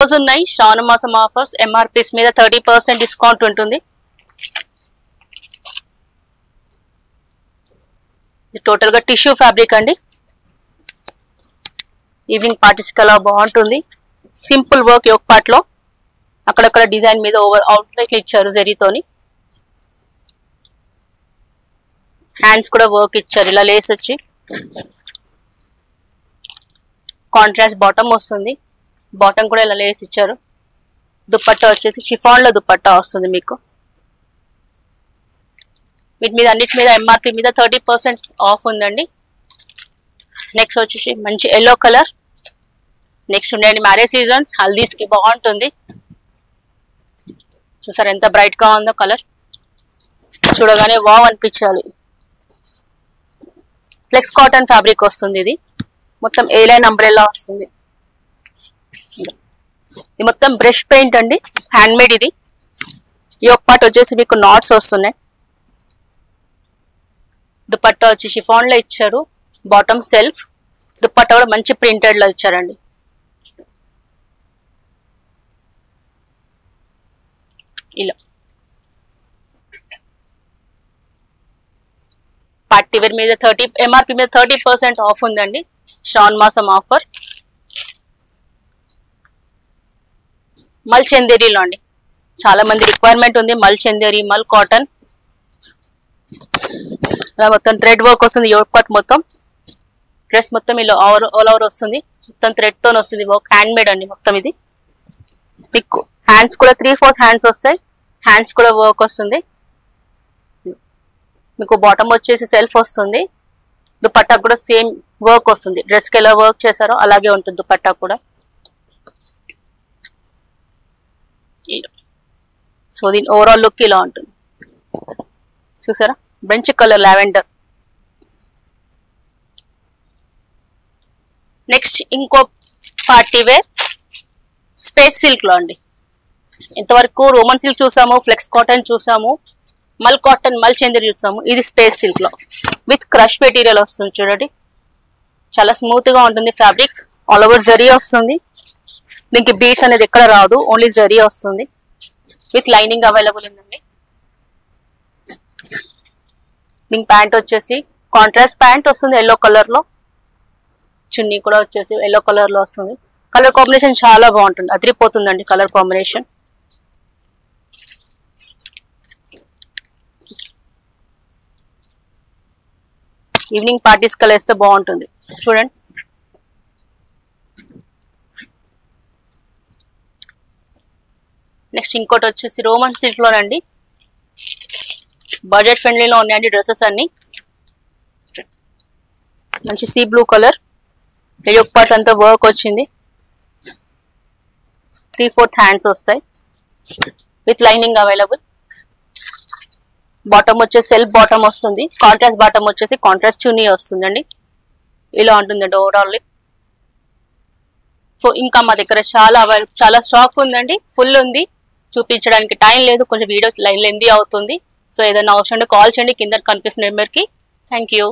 Offers ఉన్నాయి, శ్రావణ మాసం offers. MRPs మీద 30% డిస్కౌంట్ ఉంటుంది. టోటల్ గా టిష్యూ ఫ్యాబ్రిక్ అండి. ఈవినింగ్ పార్టీస్ కి అలా బాగుంటుంది. సింపుల్ వర్క్ యోక్ పార్ట్ లో అక్కడక్కడ డిజైన్ మీద ఓవర్ అవుట్లైట్ ఇచ్చారు జరీతోని. హ్యాండ్స్ కూడా వర్క్ ఇచ్చారు ఇలా లేస్ వచ్చి. కాంట్రాస్ట్ బాటమ్ వస్తుంది. బాటమ్ కూడా ఇలా లేస్ ఇచ్చారు. దుపట్టా వచ్చేసి షిఫాన్ లో దుపట్టా వస్తుంది మీకు. వీటి మీద అన్నిటి మీద ఎంఆర్పి మీద 30% ఆఫ్ ఉందండి. నెక్స్ట్ వచ్చేసి మంచి ఎల్లో కలర్. నెక్స్ట్ ఉండండి మ్యారేజ్ సీజన్స్, హల్దీస్ కి బాగుంటుంది. చూసారు ఎంత బ్రైట్ గా ఉందో కలర్, చూడగానే వావ్ అనిపించాలి. ఫ్లెక్స్ కాటన్ ఫ్యాబ్రిక్ వస్తుంది. ఇది మొత్తం ఏ లైన్ అంబ్రెల్లా వస్తుంది. ఇది మొత్తం బ్రష్ పెయింట్ అండి, హ్యాండ్ మేడ్. ఇది యోక్ పార్ట్ వచ్చేసి మీకు నాట్స్ వస్తున్నాయి. దుపట్టా వచ్చి షిఫాన్ లో ఇచ్చారు. బాటమ్ సెల్ఫ్, దుపట్టా కూడా మంచి ప్రింటెడ్ లో ఇచ్చారండి. ఇలా పార్టీ వేర్ మీద ఎంఆర్పి మీద 30% ఆఫ్ ఉందండి. శ్రావణ మాసం ఆఫర్. మల్ చందేరీలో అండి, చాలా మంది రిక్వైర్మెంట్ ఉంది. మల్ చందేరి, మల్ కాటన్, ఇలా మొత్తం థ్రెడ్ వర్క్ వస్తుంది. యోక్ పార్ట్ మొత్తం డ్రెస్ మొత్తం ఇలా ఆల్ ఓవర్ వస్తుంది. మొత్తం థ్రెడ్ తో వస్తుంది వర్క్, హ్యాండ్ మేడ్ అండి మొత్తం. ఇది మీకు హ్యాండ్స్ కూడా 3/4 హ్యాండ్స్ వస్తాయి. హ్యాండ్స్ కూడా వర్క్ వస్తుంది. మీకు బాటమ్ వచ్చేసి సెల్ఫ్ వస్తుంది. దుపట్టా కూడా సేమ్ వర్క్ వస్తుంది. డ్రెస్ కి ఎలా వర్క్ చేశారో అలాగే ఉంటుంది దుపట్టా కూడా. సో దీని ఓవరాల్ లుక్ ఇలా ఉంటుంది. చూసారా బెంచ్ కలర్ లావెండర్. నెక్స్ట్ ఇంకో పార్టీ వేర్ స్పేస్ సిల్క్ లో అండి. ఇంతవరకు రోమన్ సిల్క్ చూసాము, ఫ్లెక్స్ కాటన్ చూసాము, మల్ కాటన్, మల్ చందేరి చూసాము. ఇది స్పేస్ సిల్క్ లో విత్ క్రష్ మెటీరియల్ వస్తుంది. చూడండి చాలా స్మూత్ గా ఉంటుంది ఫ్యాబ్రిక్. ఆల్ ఓవర్ జరీ వస్తుంది. దీనికి బీట్స్ అనేది ఎక్కడ రాదు, ఓన్లీ జరీ వస్తుంది. విత్ లైనింగ్ అవైలబుల్ ఉందండి. దీనికి ప్యాంట్ వచ్చేసి కాంట్రాస్ట్ ప్యాంట్ వస్తుంది ఎల్లో కలర్ లో. చున్నీ కూడా వచ్చేసి ఎల్లో కలర్ లో వస్తుంది. కలర్ కాంబినేషన్ చాలా బాగుంటుంది, అదిరిపోతుందండి కలర్ కాంబినేషన్. ఈవినింగ్ పార్టీస్ కలిస్తే బాగుంటుంది. చూడండి నెక్స్ట్ ఇంకోటి వచ్చేసి రోమన్ సిల్క్ లోనండి. బడ్జెట్ ఫ్రెండ్లీలో ఉన్నాయండి డ్రెస్సెస్ అన్ని. మంచి sea blue colour, yoke part అంతా వర్క్ వచ్చింది. 3/4 హ్యాండ్స్ వస్తాయి విత్ లైనింగ్ అవైలబుల్. బాటమ్ వచ్చేసి సెల్ఫ్ బాటమ్ వస్తుంది. కాంట్రాస్ట్ బాటమ్ వచ్చేసి కాంట్రాస్ట్ చున్నీ వస్తుందండి. ఇలా ఉంటుందండి ఓవరాల్. సో ఇంకా మా దగ్గర చాలా స్టాక్ ఉందండి, ఫుల్ ఉంది. చూపించడానికి టైం లేదు, కొంచెం వీడియోస్ లెంతీ అవుతుంది. సో ఏదైనా అవసరం ఉంటే కాల్ చేయండి కింద కనిపిస్తున్న నెంబర్కి. Thank you.